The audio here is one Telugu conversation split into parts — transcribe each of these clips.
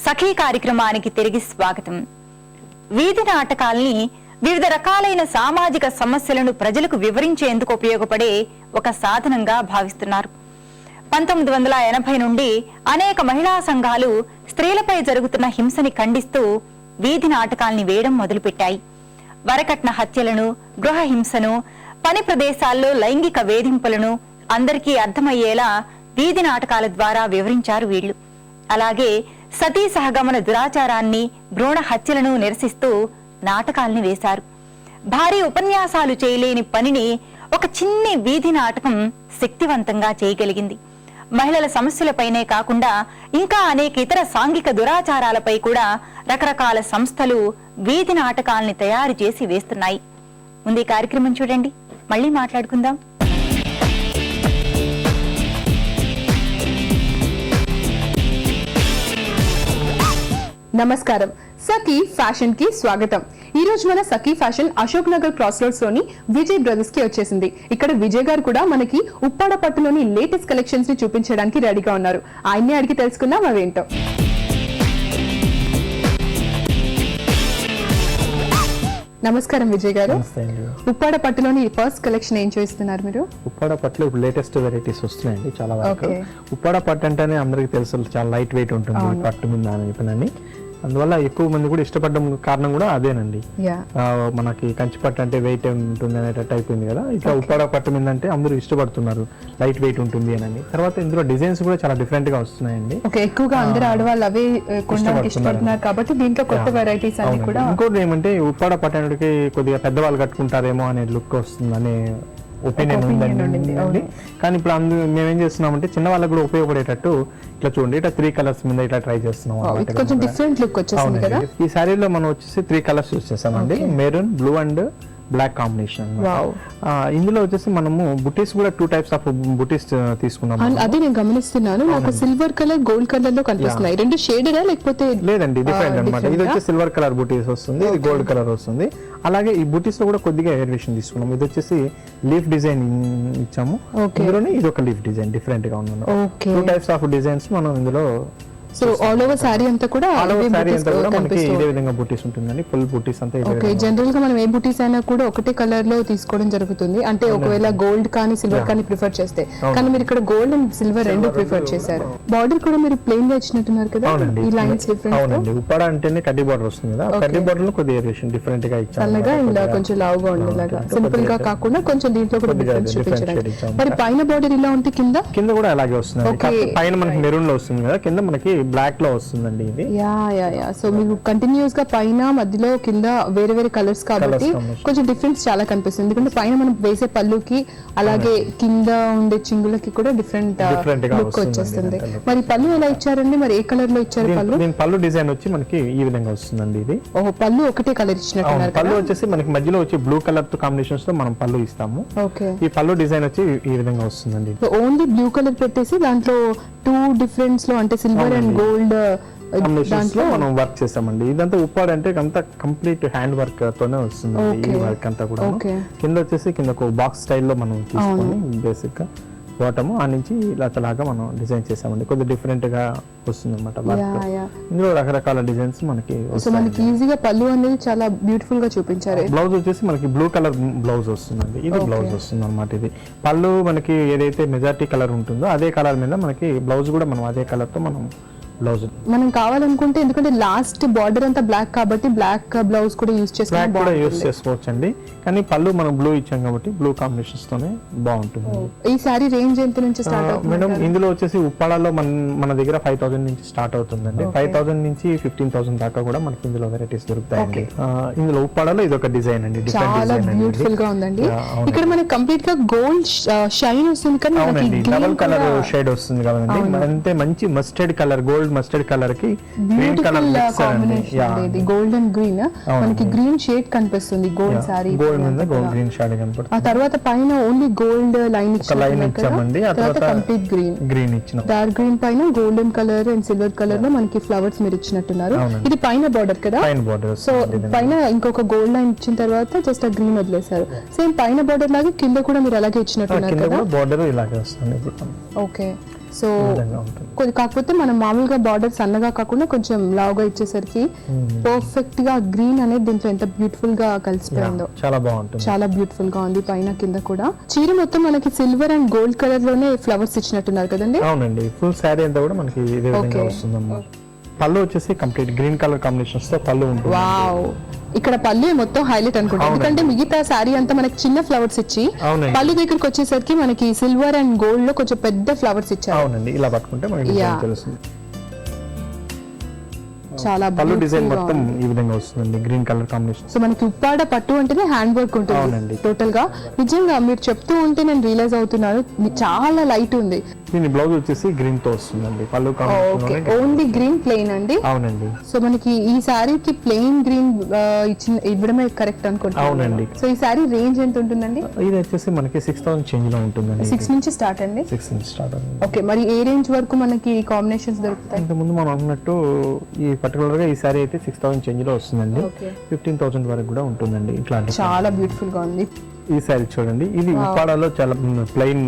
సఖీ కార్యక్రమానికి తిరిగి స్వాగతం. వీధి నాటకాల్ని వివిధ రకాలైన సామాజిక సమస్యలను ప్రజలకు వివరించేందుకు ఉపయోగపడే ఒక సాధనంగా భావిస్తున్నారు. 1980 నుండి అనేక మహిళా సంఘాలు స్త్రీలపై జరుగుతున్న హింసని ఖండిస్తూ వీధి నాటకాల్ని వేయడం మొదలుపెట్టాయి. వరకట్న హత్యలను, గృహ హింసను, పని ప్రదేశాల్లో లైంగిక వేధింపులను అందరికీ అర్థమయ్యేలా వీధి నాటకాల ద్వారా వివరించారు వీళ్లు. అలాగే సతీ సహగమన దురాచారాన్ని, భ్రూణ హత్యలను నిరసిస్తూ నాటకాల్ని వేశారు. భారీ ఉపన్యాసాలు చేయలేని పనిని ఒక చిన్ని వీధి నాటకం శక్తివంతంగా చేయగలిగింది. మహిళల సమస్యలపైనే కాకుండా ఇంకా అనేక ఇతర సాంఘిక దురాచారాలపై కూడా రకరకాల సంస్థలు వీధి నాటకాల్ని తయారు చేసి వేస్తున్నాయి. ముందు ఈ కార్యక్రమం చూడండి, మళ్ళీ మాట్లాడుకుందాం. నమస్కారం, సఖీ ఫ్యాషన్ కి స్వాగతం. ఈ రోజు మన Sakhi fashion Ashok Nagar cross roads లోని విజయ్ బ్రదర్స్ కి వచ్చేసింది. ఇక్కడ విజయ్ గారు కూడా మనకి ఉప్పాడ పట్టులోని లేటెస్ట్ కలెక్షన్స్ ని చూపించడానికి రెడీగా ఉన్నారు. ఆయన్నే అడిగి తెలుసుకుందాం అవేంటో. నమస్కారం విజయ్ గారు. ఉప్పాడ పట్టులోని ఫస్ట్ కలెక్షన్ ఏం చూపిస్తున్నారు మీరు? ఉప్పాడ పట్టులో ఇప్పుడు లేటెస్ట్ వెరైటీస్ వస్తున్నాయండి చాలా వరకు. ఉప్పాడ పట్టు అంటేనే అందరికి తెలుసు, చాలా లైట్ వెయిట్ ఉంటుంది పట్టు మీద అని చెప్పినని. అందువల్ల ఎక్కువ మంది కూడా ఇష్టపడడం కారణం కూడా అదేనండి. మనకి కంచి పట్టు అంటే వెయిట్ ఉంటుంది అనేటట్టు అయిపోయింది కదా, ఇట్లా ఉప్పాడ పట్టు మీద అంటే అందరూ ఇష్టపడుతున్నారు, లైట్ వెయిట్ ఉంటుంది అని. తర్వాత ఇందులో డిజైన్స్ కూడా చాలా డిఫరెంట్ గా వస్తున్నాయండి. ఎక్కువగా అందరూ ఆడవాళ్ళు అవే ఇష్టపడుతున్నారు కాబట్టి దీంట్లో కొత్త వెరైటీస్ అన్ని కూడా. ఇంకోటి ఏమంటే ఉప్పాడ పట్టు అనేది కొద్దిగా పెద్దవాళ్ళు కట్టుకుంటారేమో అనే లుక్ వస్తుంది అనే ఒపీనియన్ ఉందండి. కానీ ఇప్పుడు మేమేం చేస్తున్నామంటే చిన్న వాళ్ళకి కూడా ఉపయోగపడేటట్టు ఇట్లా చూడండి, ఇట్లా 3 కలర్స్ మీద ఇట్లా ట్రై చేస్తున్నాం. కొంచెం డిఫరెంట్ లుక్ వచ్చేసింది కదా. ఈ సారీలో మనం వచ్చేసి 3 కలర్స్ యూస్ చేస్తామండి, maroon, blue and black combination. ఇందులో వచ్చేసి మనము బుటీస్ కూడా 2 టైప్స్ ఆఫ్ బుటీస్ తీసుకున్నాం. అది నేను గమనిస్తున్నాను, నాకు సిల్వర్ కలర్, గోల్డ్ కలర్ లో కనిపిస్తున్నాయి. రెండు షేడెడా లేకపోతే? లేదండి, డిఫరెంట్ అన్నమాట. ఇది వచ్చి సిల్వర్ కలర్ బుటీస్ వస్తుంది, ఇది గోల్డ్ కలర్ వస్తుంది. అలాగే ఈ బుటీస్ లో కూడా కొద్దిగా వేరియేషన్ తీసుకున్నాం. ఇది వచ్చేసి లీఫ్ డిజైన్ ఇచ్చాము, ఇందులోనే ఇది ఒక లీఫ్ డిజైన్ డిఫరెంట్ గా ఉంది. 2 టైప్స్ ఆఫ్ డిజైన్స్ మనం ఇందులో. సో ఆల్ ఓవర్ సారీ అంతా కూడా మనకి ఇదే విధంగా బుటీస్ ఉంటుందండి, ఫుల్ బుటీస్ అంతా. ఓకే, జనరల్ గా మనం ఏ బుటీస్ అయినా కూడా ఒకటే కలర్ లో తీసుకోవడం జరుగుతుంది, అంటే ఒకవేళ గోల్డ్ కానీ సిల్వర్ కానీ ప్రిఫర్ చేస్తే. కానీ మీరు ఇక్కడ గోల్డ్ అండ్ సిల్వర్ రెండు ప్రిఫర్ చేశారు. బార్డర్ కూడా మీరు ప్లెయిన్ గా ఇచ్చినట్టున్నారు కదా, ఈ లైన్స్ డిఫరెంట్. అవునండి, ఉప్పాడ అంటేనే కడ్డీ బార్డర్ వస్తుంది కదా, కడ్డీ బార్డర్ లో కొద్దిగా వేరియేషన్ డిఫరెంట్ గా ఇచ్చాము. చల్లగా ఇలా కొంచెం లావుగా ఉండేలాగా, సింపుల్ గా కాకుండా కొంచెం దీంట్లో కూడా డిఫరెన్స్ చూపించడానికి. మరి పైన బార్డర్ ఇలా ఉంటే కింద కూడా అలాగే వస్తుంది. పైన మనకి మెరూన్ లో వస్తుంది కదా, కింద మనకి బ్లాక్ లో వస్తుంది. సో మీకు కంటిన్యూస్ గా పైన మధ్యలో కింద వేరే వేరే కలర్స్ కాబట్టి కొంచెం డిఫరెన్స్ చాలా కనిపిస్తుంది. ఎందుకంటే పైన మనం వేసే పళ్ళుకి అలాగే కింద ఉండే చింగులకి కూడా డిఫరెంట్ లుక్ వచ్చేస్తుంది. మరి పళ్ళు ఎలా ఇచ్చారండి? మరి ఏ కలర్ లో ఇచ్చారు పళ్ళు? పళ్ళు డిజైన్ వచ్చి మనకి ఈ విధంగా వస్తుందండి. ఇది పళ్ళు ఒకటే కలర్ ఇచ్చినట్టున్నారు. పళ్ళు వచ్చేసి మనకి మధ్యలో వచ్చి బ్లూ కలర్ తో కాంబినేషన్స్ తో మనం పళ్ళు ఇస్తాము. ఈ పళ్ళు డిజైన్ వచ్చి ఈ విధంగా వస్తుందండి. ఓన్లీ బ్లూ కలర్ పెట్టేసి దాంట్లో 2 డిఫరెన్స్ లో అంటే సిల్వర్ అండ్ గోల్డ్ దాంట్లో మనం వర్క్ చేస్తామండి. ఇదంతా ఉప్పాడ అంటే అంతా కంప్లీట్ హ్యాండ్ వర్క్ తోనే వస్తుంది ఈ వర్క్ అంతా కూడా. కింద వచ్చేసి కింద ఒక బాక్స్ స్టైల్లో మనం తీసుకొని బేసిక్ గా బాటమ్ ఆ నుంచి ఇలాగా మనం డిజైన్ చేసామండి. కొద్దిగా డిఫరెంట్ గా వస్తుంది అనమాట వర్క్. ఇందులో రకరకాల డిజైన్స్ మనకి ఈజీగా. పళ్ళు అనేది చాలా బ్యూటిఫుల్ గా చూపించారు. బ్లౌజ్ వచ్చేసి మనకి బ్లూ కలర్ బ్లౌజ్ వస్తుందండి. ఇది బ్లౌజ్ వస్తుంది అనమాట. ఇది పళ్ళు మనకి ఏదైతే మెజారిటీ కలర్ ఉంటుందో అదే కలర్ మీద మనకి బ్లౌజ్ కూడా మనం అదే కలర్ తో మనం బ్లౌజ్ మనం కావాలనుకుంటే, ఎందుకంటే లాస్ట్ బార్డర్ అంతా బ్లాక్ కాబట్టి బ్లాక్ బ్లౌజ్ కూడా యూస్ చేసుకోవచ్చు అండి. కానీ పళ్ళు మనం బ్లూ ఇచ్చాం కాబట్టి బ్లూ కాంబినేషన్స్ తోనే బాగుంటుంది. ఈ సారీ రేంజ్ ఎంత నుంచి స్టార్ట్ అవుతుంది మేడం? ఇందులో వచ్చేసి ఉప్పాడలో మన దగ్గర 5000 నుంచి స్టార్ట్ అవుతుందండి. 5000 నుంచి 15000 దాకా కూడా మనకి ఇందులో వెరైటీస్ దొరుకుతాయండి. ఇందులో ఉప్పాడలో ఇది ఒక డిజైన్ అండి, చాలా బ్యూటిఫుల్ గా ఉందండి. ఇక్కడ మనకి కంప్లీట్ గా గోల్డ్ షైన్ వస్తుంది, కానీ డబుల్ కలర్ షేడ్ వస్తుంది కదండి. అంటే మంచి mustard colour, gold mustard colour కి green colour combination. Gold and green, మనకి గ్రీన్ షేడ్ కనిపిస్తుంది గోల్డ్ సారీ. గోల్డ్ మీద గోల్డ్ గ్రీన్ షేడ్ కనిపిస్తుంది. ఆ తర్వాత పైన ఓన్లీ గోల్డ్ లైన్ ఇచ్చామండి. ఆ తర్వాత కంప్లీట్ గ్రీన్ ఇచ్చిన డార్క్ గ్రీన్ పైన golden colour and silver colour లో మనకి ఫ్లవర్స్ మీరు ఇచ్చినట్టున్నారు. ఇది పైన బార్డర్ కదా, సో పైన ఇంకొక గోల్డ్ లైన్ ఇచ్చిన తర్వాత జస్ట్ ఆ గ్రీన్ వదిలేశారు. సేమ్ పైన బార్డర్ లాగా కింద కూడా మీరు అలాగే ఇచ్చినట్టున్నారు కదా, బార్డర్ ఇలాగే వస్తుంది. ఓకే, సో కాకపోతే మనం మామూలుగా బార్డర్ సన్నగా కాకుండా కొంచెం లావుగా ఇచ్చేసరికి పర్ఫెక్ట్ గా గ్రీన్ అనేది దీంట్లో ఎంత బ్యూటిఫుల్ గా కలిసిపోయిందో. చాలా బాగుంటుంది, చాలా బ్యూటిఫుల్ గా ఉంది పైన కింద కూడా. చీర మొత్తం మనకి సిల్వర్ అండ్ గోల్డ్ కలర్ లోనే ఫ్లవర్స్ ఇచ్చినట్టున్నారు కదండి. అవునండి, ఫుల్ శారీ అంతా కూడా మనకి ఇదే విధంగా వస్తుందన్నమాట. పళ్ళు వచ్చేసి కంప్లీట్ గ్రీన్ కలర్ కాంబినేషన్స్ తో పళ్ళు ఉంటుంది. వావ్, ఇక్కడ పళ్ళు మొత్తం హైలైట్ అనుకుంటా, ఎందుకంటే మిగతా శారీ అంతా మనకి చిన్న ఫ్లవర్స్ ఇచ్చి పళ్ళు దగ్గరికి వచ్చేసరికి మనకి సిల్వర్ అండ్ గోల్డ్ లో కొంచెం పెద్ద ఫ్లవర్స్ ఇచ్చారు. అవునండి, ఇలా పట్టుకుంటే మనకి తెలుస్తుంది. చాలా పళ్ళు డిజైన్ మొత్తం ఈ విధంగా వస్తుంది, గ్రీన్ కలర్ కాంబినేషన్. సో మనకి ఉప్పాడ పట్టు అంటేనే హ్యాండ్ వర్క్ ఉంటుంది టోటల్ గా. నిజంగా మీరు చెప్తూ ఉంటే నేను రియలైజ్ అవుతున్నాను, చాలా లైట్ ఉంది. దీని బ్లౌజ్ వచ్చేసి గ్రీన్ తో వస్తుందండి, పళ్ళు ఓన్లీ గ్రీన్ ప్లెయిన్ అండి. అవునండి, సో మనకి ఈ సారీకి ప్లెయిన్ గ్రీన్ ఇవ్వడమే కరెక్ట్ అనుకుంటా. అవునండి. సో ఈ సారీ రేంజ్ ఎంత ఉంటుందండి? ఇది వచ్చేసి మనకి 6000 చేంజ్ లో ఉంటుందండి. 6 నుంచి స్టార్ట్ అండి. 6 నుంచి స్టార్ట్ అండి. ఓకే, మరి ఏ రేంజ్ వరకు మనకి కాంబినేషన్స్ దొరుకుతాయి? ఇంత ముందు మనం అన్నట్టు ఈ పర్టికులర్ గా ఈ సారీ అయితే 6000 చేంజ్ లో వస్తుందండి. 15,000 వరకు కూడా ఉంటుందండి. ఇట్లాంటి చాలా బ్యూటిఫుల్ గా ఉంది ఈ సారీ. చూడండి, ఇది ఉప్పాడలో చాలా ప్లెయిన్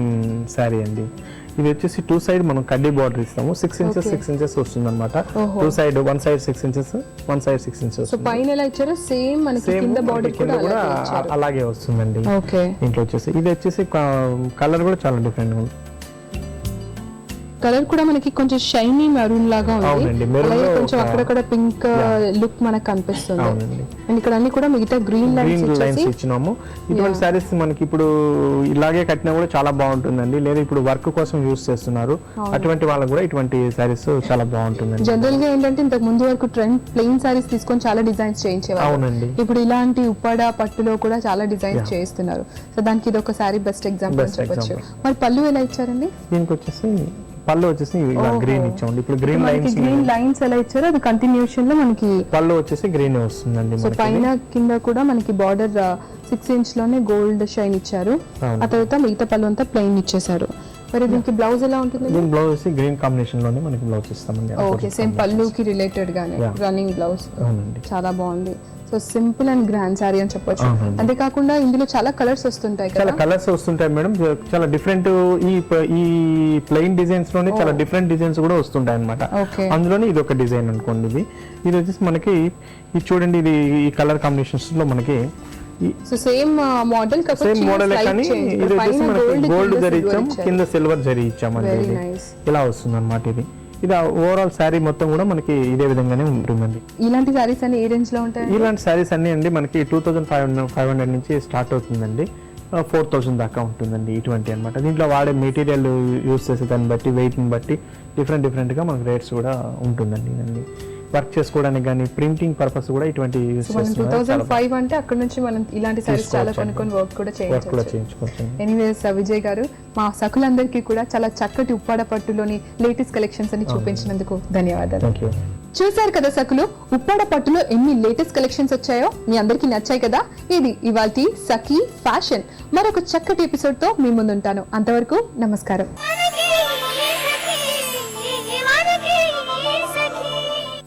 సారీ అండి. ఇది వచ్చేసి 2 సైడ్ మనం కడ్డీ బార్డర్ ఇస్తాము. 6 ఇంచెస్ 6 ఇంచెస్ వస్తుంది అనమాట. 2 side, 1 side 6 inches, 1 side 6 inches. So పైన ఎలా ఇచ్చారో సేమ్ మనకి కింద బార్డర్ కూడా అలాగే వస్తుందండి. ఓకే, ఇంట్లో వచ్చేసి ఇది వచ్చేసి కలర్ కూడా చాలా డిఫరెంట్ గా ఉంది. కలర్ కూడా మనకి కొంచెం షైనీ మెరూన్ లాగా ఉంది. అలాగే కొంచెం అక్కడక్కడ పింక్ లుక్ మనకు కనిపిస్తుంది. అండ్ ఇక్కడ అన్ని కూడా మిగతా గ్రీన్ లైన్స్ ఇచ్చినాము. ఇటువంటి సారీస్ మనకి ఇప్పుడు ఇలాగే కట్టినా కూడా చాలా బాగుంటుందండి. లేదా ఇప్పుడు వర్క్ కోసం యూస్ చేస్తున్నారు, అటువంటి వాళ్ళకి కూడా ఇటువంటి సారీస్ చాలా బాగుంటుంది. జనరల్ గా ఏంటంటే ఇంతకు ముందు వరకు ట్రెండ్ ప్లెయిన్ సారీస్ తీసుకొని చాలా డిజైన్స్ చేయించేవారు. అవునండి, ఇప్పుడు ఇలాంటి ఉప్పాడ పట్టులో కూడా చాలా డిజైన్స్ చేస్తున్నారు. సో దానికి ఇది ఒక సారీ బెస్ట్ ఎగ్జాంపుల్ అని చెప్పొచ్చు. మరి పళ్ళు ఎలా ఇచ్చారండి? దీనికి వచ్చేసి పళ్ళు వచ్చేసి గ్రీన్ ఇచ్చామండి. ఇప్పుడు గ్రీన్ లైన్స్ ఎలా ఇచ్చారో అది కంటిన్యూషన్ లో మనకి పళ్ళు వచ్చేసి గ్రీన్ వస్తుందండి. సో పైన కింద కూడా మనకి బార్డర్ 6 ఇంచ్ లోనే గోల్డ్ షైన్ ఇచ్చారు. ఆ తర్వాత మిగతా పళ్ళు అంతా ప్లెయిన్ ఇచ్చేసారు. మరి దీనికి బ్లౌజ్ ఎలా ఉంటుంది? దీని బ్లౌజ్ వచ్చి గ్రీన్ కాంబినేషన్ లోనే మనకి బ్లౌజ్ ఇస్తామండి. ఓకే, సేమ్ పళ్ళుకి రిలేటెడ్ గానే రన్నింగ్ బ్లౌజ్. అవునండి, చాలా బాగుంది. So simple and grand sorry అని చెప్పొచ్చు. అంతేకాకుండా ఇందులో చాలా కలర్స్ వస్తుంటాయి కదా? చాలా కలర్స్ వస్తుంటాయి మేడం. చాలా డిఫరెంట్, ఈ ప్లెయిన్ డిజైన్స్ లోనే చాలా డిఫరెంట్ డిజైన్స్ కూడా వస్తుంటాయి అనమాట. అందులోనే ఇది ఒక డిజైన్ అనుకోండి. ఇది వచ్చేసి మనకి ఇది చూడండి, ఇది ఈ కలర్ కాంబినేషన్స్ లో మనకి సేమ్ మోడల్ కానీ ఇది వచ్చేసి మనకి గోల్డ్ జరీ ఇచ్చాం, కింద సిల్వర్ జరీ ఇచ్చామండి. ఇలా వస్తుంది అనమాట. ఇది ఓవరాల్ శారీ మొత్తం కూడా మనకి ఇదే విధంగానే ఉంటుందండి. ఇలాంటి సారీస్ అన్ని ఏ రేంజ్ లో ఉంటాయి? ఇలాంటి సారీస్ అన్ని అండి మనకి 2500 నుంచి స్టార్ట్ అవుతుందండి, 4000 దాకా ఉంటుందండి. ఇటువంటి అనమాట. దీంట్లో వాడే మెటీరియల్ యూస్ చేసే దాన్ని బట్టి, వెయిట్ ని బట్టి డిఫరెంట్ గా మనకి రేట్స్ కూడా ఉంటుందండి. ఇవన్నీ వర్క్ చేసుకోవడానికి కానీ ప్రింటింగ్ పర్పస్ కూడా ఇటువంటి యూస్ చేస్తున్నాం. 2005 అంటే అక్కడ నుంచి మనం ఇలాంటి సారీస్ చాలా కొనుక్కొని వర్క్ కూడా చేయించుకోవచ్చు. ఎనీవేస్ విజయ్ గారు, మా సకులందరికీ కూడా చాలా చక్కటి ఉప్పాడ పట్టులోని లేటెస్ట్ కలెక్షన్స్ అని చూపించినందుకు ధన్యవాదాలు. చూసారు కదా సకులు, ఉప్పాడ పట్టులో ఎన్ని లేటెస్ట్ కలెక్షన్స్ వచ్చాయో మీ అందరికీ నచ్చాయి కదా? ఇది ఇవాల్టి సఖీ ఫ్యాషన్. మరొక చక్కటి ఎపిసోడ్ తో మీ ముందుంటాను. అంతవరకు నమస్కారం.